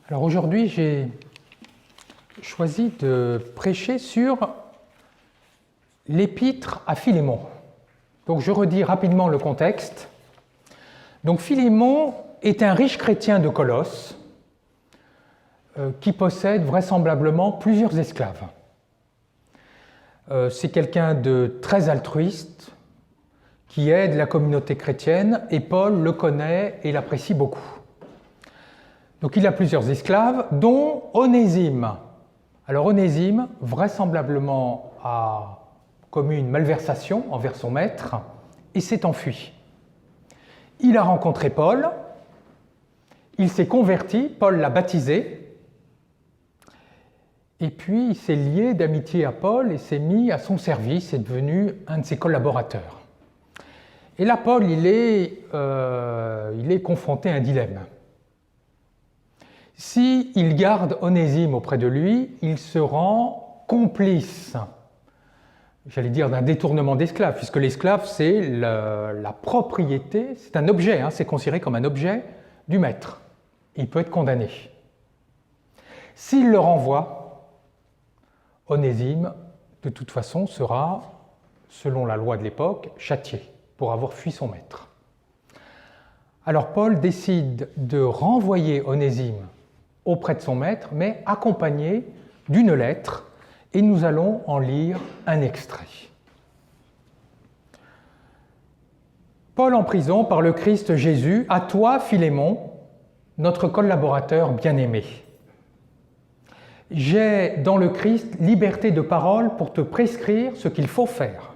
Alors aujourd'hui, j'ai choisi de prêcher sur l'épître à Philémon. Donc je redis rapidement le contexte. Donc Philémon est un riche chrétien de Colosse qui possède vraisemblablement plusieurs esclaves. C'est quelqu'un de très altruiste qui aide la communauté chrétienne et Paul le connaît et l'apprécie beaucoup. Donc il a plusieurs esclaves, dont Onésime. Alors Onésime, vraisemblablement, a commis une malversation envers son maître et s'est enfui. Il a rencontré Paul, il s'est converti, Paul l'a baptisé, et puis il s'est lié d'amitié à Paul et s'est mis à son service, est devenu un de ses collaborateurs. Et là, Paul, il est confronté à un dilemme. S'il garde Onésime auprès de lui, il se rend complice, j'allais dire, d'un détournement d'esclave, puisque l'esclave, c'est la propriété, c'est un objet, c'est considéré comme un objet du maître. Il peut être condamné. S'il le renvoie, Onésime, de toute façon, sera, selon la loi de l'époque, châtié pour avoir fui son maître. Alors Paul décide de renvoyer Onésime auprès de son maître, mais accompagné d'une lettre, et nous allons en lire un extrait. Paul en prison par le Christ Jésus, à toi, Philémon, notre collaborateur bien-aimé. J'ai dans le Christ liberté de parole pour te prescrire ce qu'il faut faire.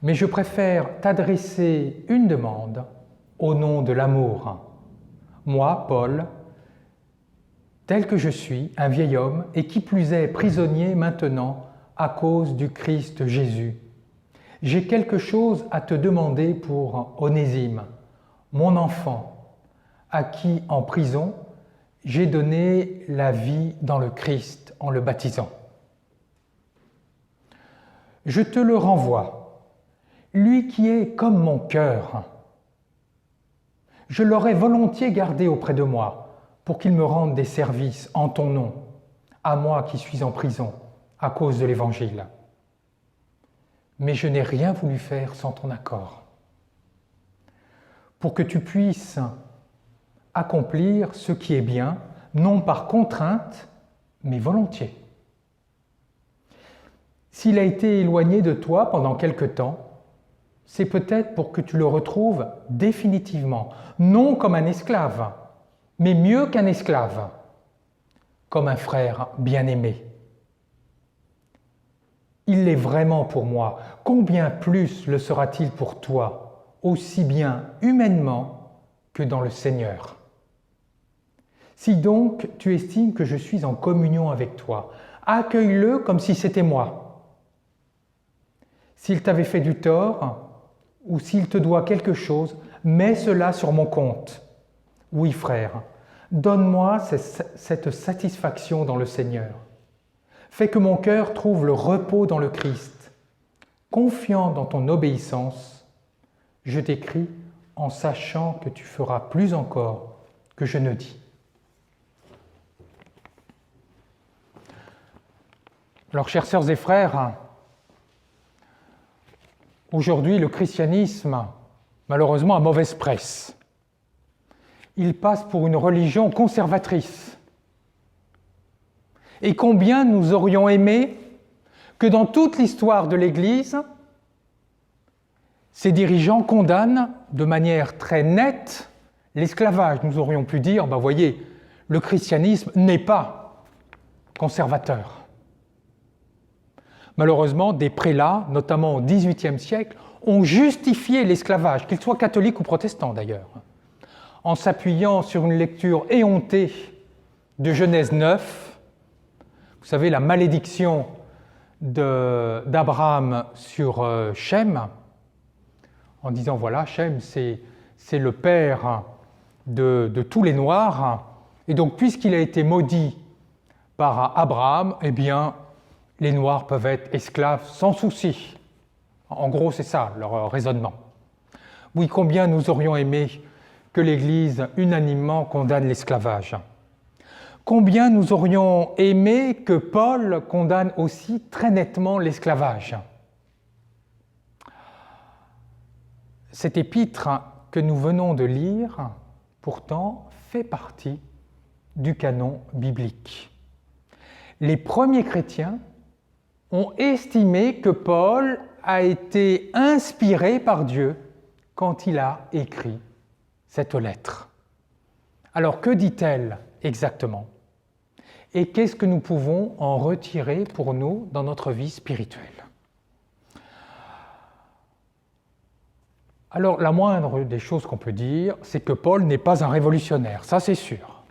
Mais je préfère t'adresser une demande au nom de l'amour. Moi, Paul, tel que je suis, un vieil homme, et qui plus est prisonnier maintenant à cause du Christ Jésus, j'ai quelque chose à te demander pour Onésime, mon enfant, à qui en prison j'ai donné la vie dans le Christ en le baptisant. Je te le renvoie, lui qui est comme mon cœur. Je l'aurais volontiers gardé auprès de moi pour qu'il me rende des services en ton nom, à moi qui suis en prison à cause de l'Évangile. Mais je n'ai rien voulu faire sans ton accord, pour que tu puisses accomplir ce qui est bien, non par contrainte, mais volontiers. S'il a été éloigné de toi pendant quelque temps, c'est peut-être pour que tu le retrouves définitivement, non comme un esclave, mais mieux qu'un esclave, comme un frère bien-aimé. Il l'est vraiment pour moi, combien plus le sera-t-il pour toi, aussi bien humainement que dans le Seigneur. Si donc tu estimes que je suis en communion avec toi, accueille-le comme si c'était moi. S'il t'avait fait du tort, ou s'il te doit quelque chose, mets cela sur mon compte. Oui, frère, donne-moi cette satisfaction dans le Seigneur. Fais que mon cœur trouve le repos dans le Christ. Confiant dans ton obéissance, je t'écris en sachant que tu feras plus encore que je ne dis. Alors, chères sœurs et frères, aujourd'hui, le christianisme, malheureusement, a mauvaise presse. Il passe pour une religion conservatrice. Et combien nous aurions aimé que dans toute l'histoire de l'Église, ces dirigeants condamnent de manière très nette l'esclavage. Nous aurions pu dire, voyez, le christianisme n'est pas conservateur. Malheureusement, des prélats, notamment au XVIIIe siècle, ont justifié l'esclavage, qu'il soit catholique ou protestant d'ailleurs, en s'appuyant sur une lecture éhontée de Genèse 9, vous savez, la malédiction d'Abraham sur Shem, en disant, voilà, Shem, c'est le père de tous les Noirs, et donc, puisqu'il a été maudit par Abraham, eh bien, les Noirs peuvent être esclaves sans souci. En gros, c'est ça leur raisonnement. Oui, combien nous aurions aimé que l'Église unanimement condamne l'esclavage. Combien nous aurions aimé que Paul condamne aussi très nettement l'esclavage. Cet épître que nous venons de lire, pourtant, fait partie du canon biblique. Les premiers chrétiens ont estimé que Paul a été inspiré par Dieu quand il a écrit cette lettre. Alors, que dit-elle exactement? Et qu'est-ce que nous pouvons en retirer pour nous dans notre vie spirituelle? Alors, la moindre des choses qu'on peut dire, c'est que Paul n'est pas un révolutionnaire, ça c'est sûr.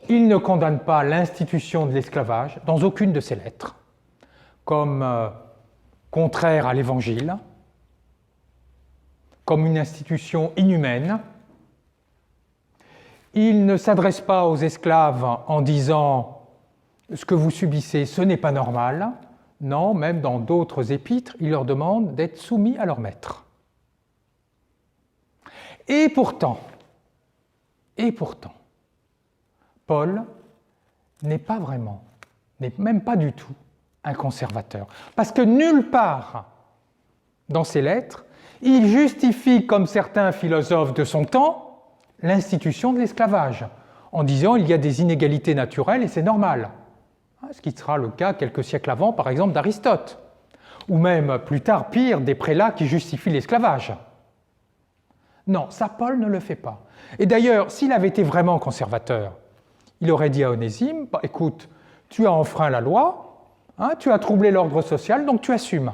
Il ne condamne pas l'institution de l'esclavage dans aucune de ses lettres, comme contraire à l'Évangile, comme une institution inhumaine. Il ne s'adresse pas aux esclaves en disant « ce que vous subissez, ce n'est pas normal ». Non, même dans d'autres épîtres, il leur demande d'être soumis à leur maître. Et pourtant, Paul n'est pas vraiment, n'est même pas du tout un conservateur. Parce que nulle part dans ses lettres, il justifie, comme certains philosophes de son temps, l'institution de l'esclavage, en disant il y a des inégalités naturelles et c'est normal. Ce qui sera le cas quelques siècles avant, par exemple, d'Aristote, ou même plus tard, pire, des prélats qui justifient l'esclavage. Non, ça, Paul ne le fait pas. Et d'ailleurs, s'il avait été vraiment conservateur, il aurait dit à Onésime, bah, écoute, tu as enfreint la loi, tu as troublé l'ordre social, donc tu assumes.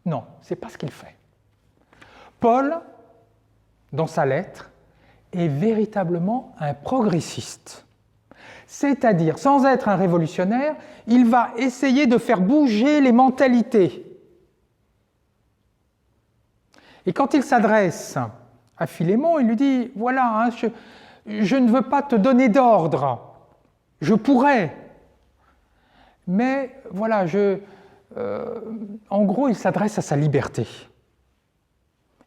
Non, ce n'est pas ce qu'il fait. Paul, dans sa lettre, est véritablement un progressiste. C'est-à-dire, sans être un révolutionnaire, il va essayer de faire bouger les mentalités. Et quand il s'adresse à Philémon, il lui dit, voilà, je ne veux pas te donner d'ordre, je pourrais, mais voilà, en gros, il s'adresse à sa liberté.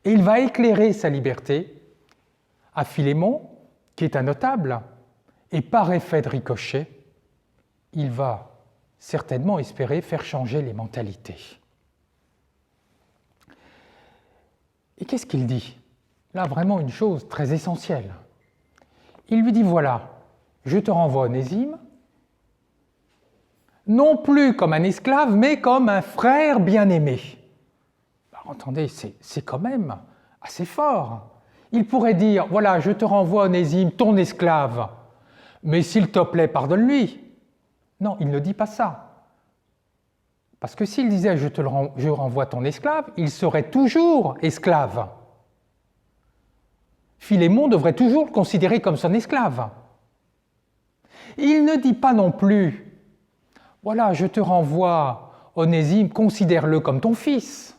Et il va éclairer sa liberté à Philémon, qui est un notable, et par effet de ricochet, il va certainement espérer faire changer les mentalités. Et qu'est-ce qu'il dit? Là, vraiment une chose très essentielle. Il lui dit, voilà, je te renvoie Onésime, non plus comme un esclave, mais comme un frère bien-aimé. Alors, entendez, c'est quand même assez fort. Il pourrait dire, voilà, je te renvoie Onésime, ton esclave, mais s'il te plaît, pardonne-lui. Non, il ne dit pas ça. Parce que s'il disait, je renvoie ton esclave, il serait toujours esclave. Philémon devrait toujours le considérer comme son esclave. Il ne dit pas non plus, voilà, je te renvoie Onésime, considère-le comme ton fils.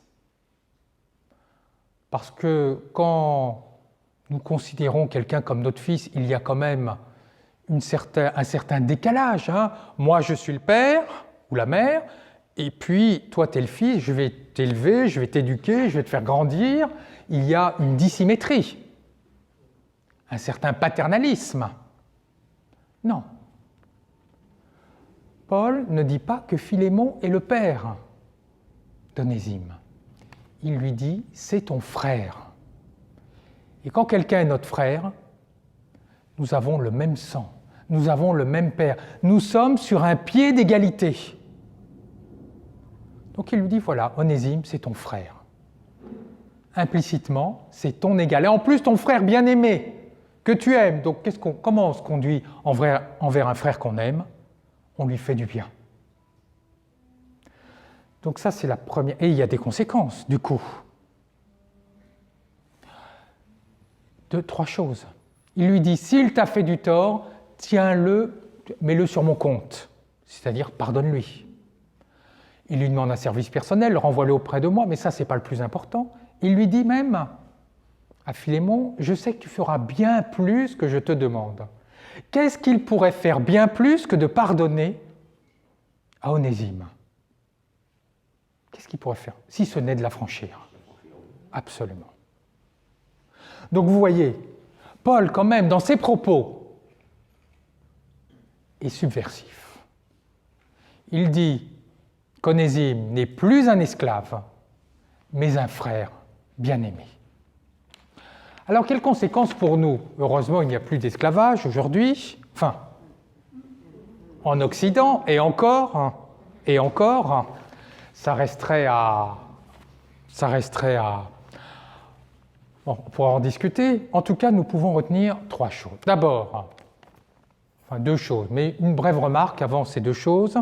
Parce que quand nous considérons quelqu'un comme notre fils, il y a quand même un certain décalage. Moi, je suis le père ou la mère, et puis toi, tu es le fils, je vais t'élever, je vais t'éduquer, je vais te faire grandir. Il y a une dissymétrie, un certain paternalisme. Non. Paul ne dit pas que Philémon est le père d'Onésime. Il lui dit, c'est ton frère. Et quand quelqu'un est notre frère, nous avons le même sang, nous avons le même père, nous sommes sur un pied d'égalité. Donc il lui dit, voilà, Onésime, c'est ton frère. Implicitement, c'est ton égal. Et en plus, ton frère bien-aimé, que tu aimes. Donc comment on se conduit envers un frère qu'on aime? On lui fait du bien. Donc ça, c'est la première. Et il y a des conséquences, du coup. Trois choses. Il lui dit, s'il t'a fait du tort, tiens-le, mets-le sur mon compte. C'est-à-dire, pardonne-lui. Il lui demande un service personnel, renvoie-le auprès de moi, mais ça, ce n'est pas le plus important. Il lui dit même à Philémon, je sais que tu feras bien plus que je te demande. Qu'est-ce qu'il pourrait faire bien plus que de pardonner à Onésime? Qu'est-ce qu'il pourrait faire, si ce n'est de la franchir? Absolument. Donc vous voyez, Paul, quand même, dans ses propos, est subversif. Il dit qu'Onésime n'est plus un esclave, mais un frère bien-aimé. Alors, quelles conséquences pour nous? Heureusement, il n'y a plus d'esclavage aujourd'hui, enfin, en Occident, et encore, ça resterait à... Bon, on pourra en discuter. En tout cas, nous pouvons retenir trois choses. D'abord, enfin deux choses, mais une brève remarque avant ces deux choses,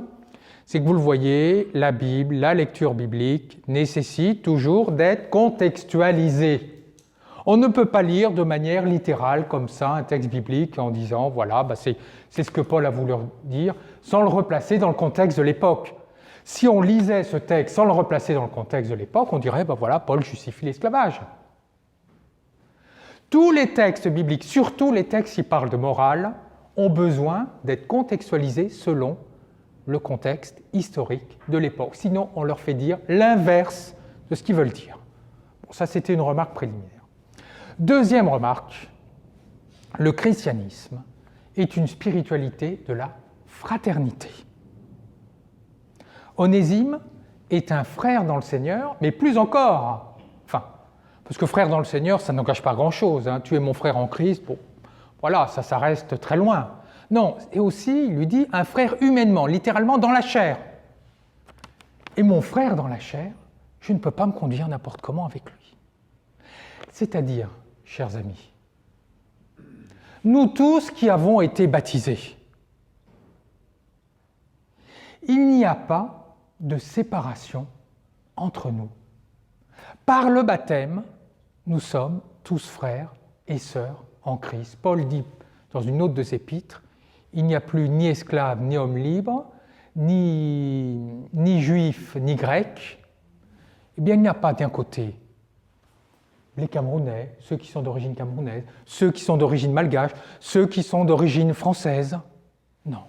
c'est que vous le voyez, la Bible, la lecture biblique nécessite toujours d'être contextualisée. On ne peut pas lire de manière littérale comme ça un texte biblique en disant voilà, c'est ce que Paul a voulu dire, sans le replacer dans le contexte de l'époque. Si on lisait ce texte sans le replacer dans le contexte de l'époque, on dirait voilà, Paul justifie l'esclavage. Tous les textes bibliques, surtout les textes qui parlent de morale, ont besoin d'être contextualisés selon le contexte historique de l'époque. Sinon, on leur fait dire l'inverse de ce qu'ils veulent dire. Bon, ça, c'était une remarque préliminaire. Deuxième remarque, le christianisme est une spiritualité de la fraternité. Onésime est un frère dans le Seigneur, mais plus encore, parce que frère dans le Seigneur, ça n'engage pas grand-chose. Hein. Tu es mon frère en Christ, bon, voilà, ça reste très loin. Non, et aussi, il lui dit, un frère humainement, littéralement dans la chair. Et mon frère dans la chair, je ne peux pas me conduire n'importe comment avec lui. C'est-à-dire, chers amis, nous tous qui avons été baptisés, il n'y a pas de séparation entre nous. Par le baptême, nous sommes tous frères et sœurs en Christ. Paul dit dans une autre de ses épîtres, il n'y a plus ni esclave ni homme libre, ni juif ni grec. Eh bien, il n'y a pas d'un côté les Camerounais, ceux qui sont d'origine camerounaise, ceux qui sont d'origine malgache, ceux qui sont d'origine française. Non,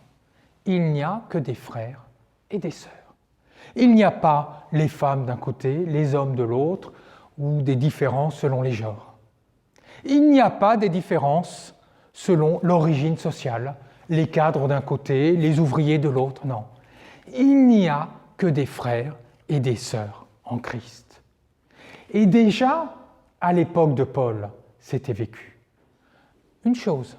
il n'y a que des frères et des sœurs. Il n'y a pas les femmes d'un côté, les hommes de l'autre, ou des différences selon les genres. Il n'y a pas des différences selon l'origine sociale, les cadres d'un côté, les ouvriers de l'autre, non. Il n'y a que des frères et des sœurs en Christ. Et déjà, à l'époque de Paul, c'était vécu. Une chose,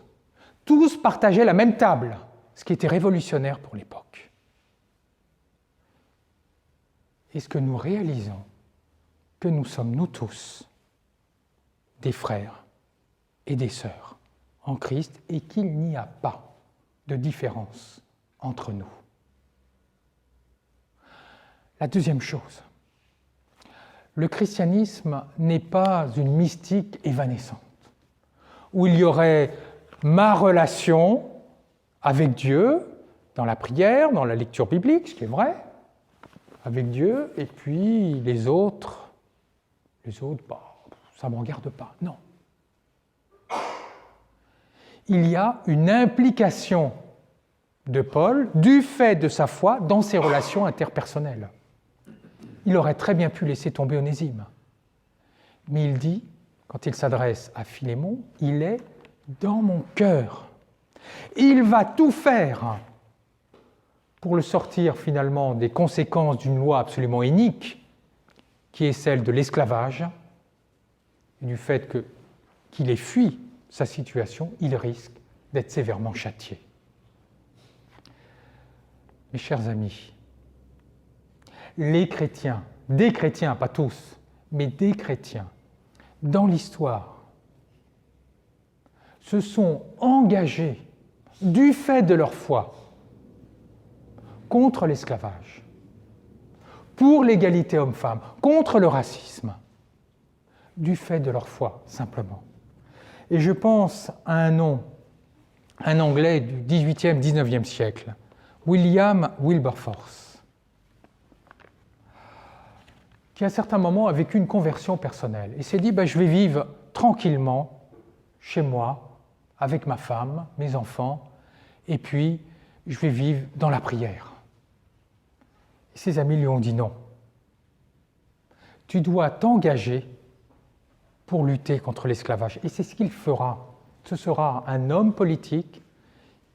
tous partageaient la même table, ce qui était révolutionnaire pour l'époque. Est-ce que nous réalisons que nous sommes, nous tous, des frères et des sœurs en Christ et qu'il n'y a pas de différence entre nous? La deuxième chose, le christianisme n'est pas une mystique évanescente, où il y aurait ma relation avec Dieu dans la prière, dans la lecture biblique, ce qui est vrai, avec Dieu, et puis les autres, ça ne me regarde pas. Non. Il y a une implication de Paul du fait de sa foi dans ses relations interpersonnelles. Il aurait très bien pu laisser tomber Onésime. Mais il dit, quand il s'adresse à Philémon, il est dans mon cœur. Il va tout faire pour le sortir finalement des conséquences d'une loi absolument inique, qui est celle de l'esclavage, et du fait qu'il ait fui sa situation, il risque d'être sévèrement châtié. Mes chers amis, les chrétiens, des chrétiens, pas tous, mais des chrétiens, dans l'histoire, se sont engagés du fait de leur foi contre l'esclavage, pour l'égalité homme-femme, contre le racisme, du fait de leur foi, simplement. Et je pense à un nom, un Anglais du XVIIIe, XIXe siècle, William Wilberforce, qui à un certain moment a vécu une conversion personnelle et s'est dit je vais vivre tranquillement chez moi, avec ma femme, mes enfants, et puis je vais vivre dans la prière. Et ses amis lui ont dit non. Tu dois t'engager pour lutter contre l'esclavage. Et c'est ce qu'il fera ce sera un homme politique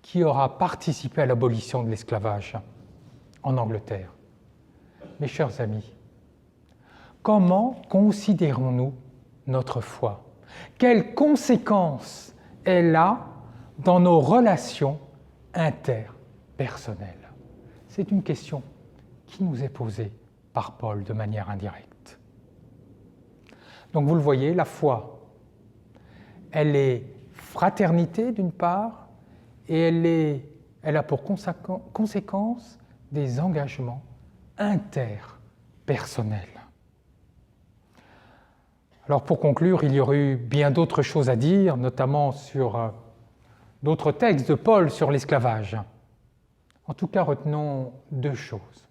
qui aura participé à l'abolition de l'esclavage en Angleterre. Mes chers amis, comment considérons-nous notre foi? Quelles conséquences elle a dans nos relations interpersonnelles? C'est une question qui nous est posée par Paul de manière indirecte. Donc vous le voyez, la foi, elle est fraternité d'une part, et elle a pour conséquence des engagements interpersonnels. Alors pour conclure, il y aurait eu bien d'autres choses à dire, notamment sur d'autres textes de Paul sur l'esclavage. En tout cas, retenons deux choses.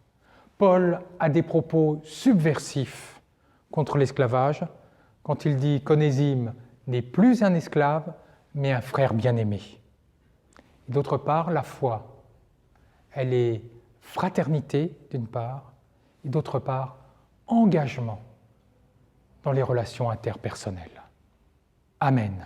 Paul a des propos subversifs contre l'esclavage quand il dit qu'Onésime n'est plus un esclave, mais un frère bien-aimé. D'autre part, la foi, elle est fraternité d'une part, et d'autre part, engagement dans les relations interpersonnelles. Amen.